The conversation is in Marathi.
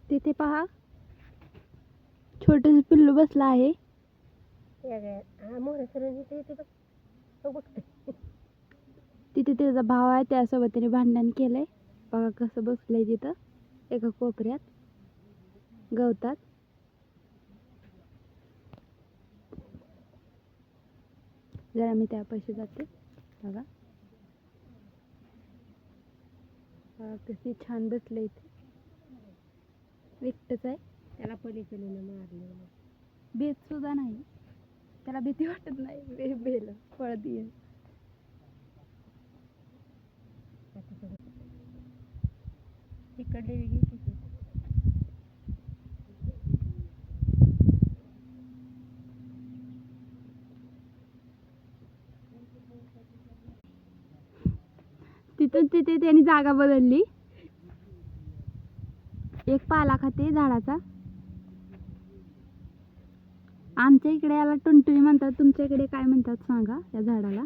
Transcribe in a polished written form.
तिथे पहा छोटस पिल्लू बसला आहे. तिथे त्याचा भाव आहे, त्यासोबत त्याने भांडण केलंय. बघा कसं बसलंय तिथं एका कोपऱ्यात गवतात. जरा मी त्यापाशी जाते. बघा कशी छान बसले इथे. एकटच आहे. त्याला पलीकडे मारले, भीत सुद्धा नाही. त्याला भीती वाटत नाही. बेल पळतीये. तिकडे तिथून तिथे त्यांनी जागा बदलली. एक पाला खाते झाडाचा. आमच्या इकडे याला टुनटुनी म्हणतात. तुमच्या इकडे काय म्हणतात सांगा या झाडाला.